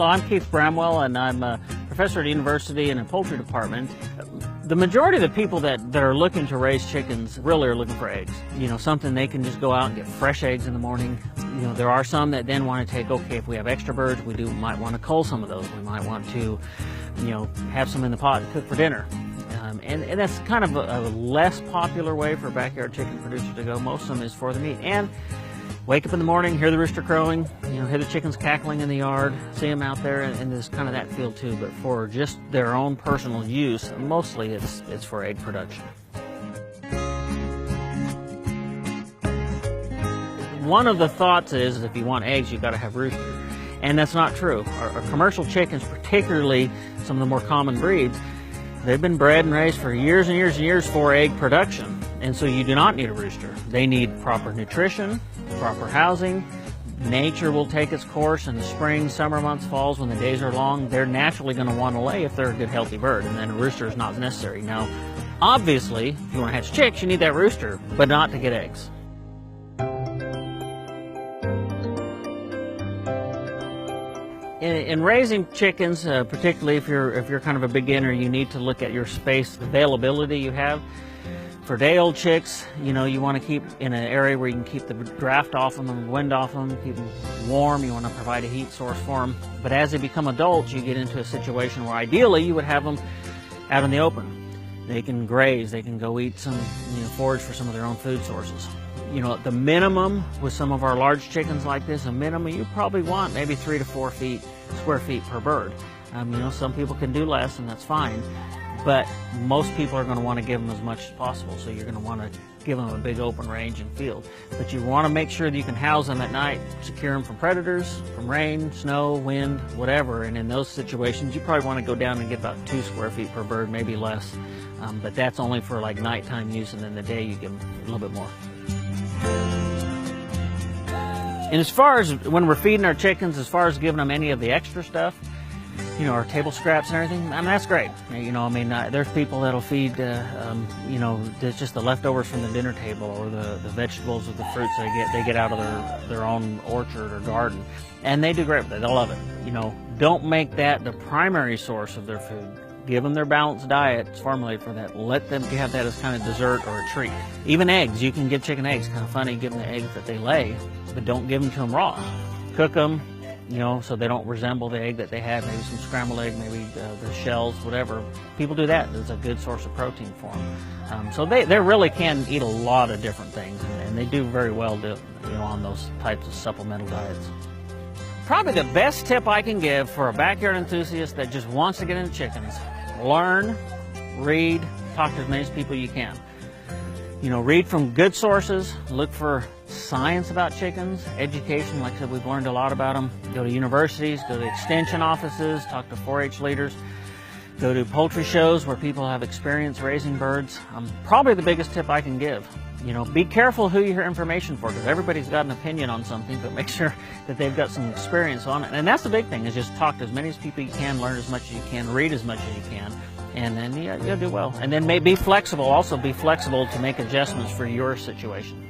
Hello, I'm Keith Bramwell, and I'm a professor at the university in a poultry department. The majority of the people that are looking to raise chickens really are looking for eggs. You know, something they can just go out and get fresh eggs in the morning. You know, there are some that then want to take, okay, if we have extra birds, might want to cull some of those. We might want to, have some in the pot and cook for dinner. And that's kind of a less popular way for a backyard chicken producer to go. Most of them is for the meat. And wake up in the morning, hear the rooster crowing, hear the chickens cackling in the yard, see them out there, and there's kind of that feel too. But for just their own personal use, mostly it's for egg production. One of the thoughts is if you want eggs, you've got to have roosters. And that's not true. Our commercial chickens, particularly some of the more common breeds, they've been bred and raised for years and years and years for egg production. And so you do not need a rooster. They need proper nutrition, proper housing. Nature will take its course in the spring, summer months, falls, when the days are long. They're naturally going to want to lay if they're a good, healthy bird, and then a rooster is not necessary. Now, obviously, if you want to hatch chicks, you need that rooster, but not to get eggs. In raising chickens, particularly if you're kind of a beginner, you need to look at your space availability you have. For day-old chicks, you want to keep in an area where you can keep the draft off them and wind off them, keep them warm. You want to provide a heat source for them. But as they become adults, you get into a situation where ideally you would have them out in the open. They can graze, they can go eat some, forage for some of their own food sources. The minimum with some of our large chickens like this, a minimum you probably want maybe 3 to 4 square feet per bird. Some people can do less, and that's fine. But most people are going to want to give them as much as possible, so you're going to want to give them a big open range and field. But you want to make sure that you can house them at night, secure them from predators, from rain, snow, wind, whatever. And in those situations, you probably want to go down and get about 2 square feet per bird, maybe less. But that's only for like nighttime use, and then the day you give them a little bit more. And as far as when we're feeding our chickens, as far as giving them any of the extra stuff, our table scraps and everything, that's great. There's people that'll feed, just the leftovers from the dinner table, or the vegetables or the fruits they get out of their own orchard or garden. And they do great with it. They'll love it. Don't make that the primary source of their food. Give them their balanced diet. It's formulated for that. Let them have that as kind of dessert or a treat. Even eggs. You can give chicken eggs. Kind of funny giving the eggs that they lay, but don't give them to them raw. Cook them, so they don't resemble the egg that they had. Maybe some scrambled egg, maybe the shells, whatever. People do that. It's a good source of protein for them. So they really can eat a lot of different things, and they do very well on those types of supplemental diets. Probably the best tip I can give for a backyard enthusiast that just wants to get into chickens: learn, read, talk to as many people you can. Read from good sources, look for science about chickens, education. Like I said, we've learned a lot about them. Go to universities, go to extension offices, talk to 4-H leaders, go to poultry shows where people have experience raising birds. Probably the biggest tip I can give. Be careful who you hear information for, because everybody's got an opinion on something, but make sure that they've got some experience on it. And that's the big thing, is just talk to as many people you can, learn as much as you can, read as much as you can, and then you'll do well. And then be flexible. Also be flexible to make adjustments for your situation.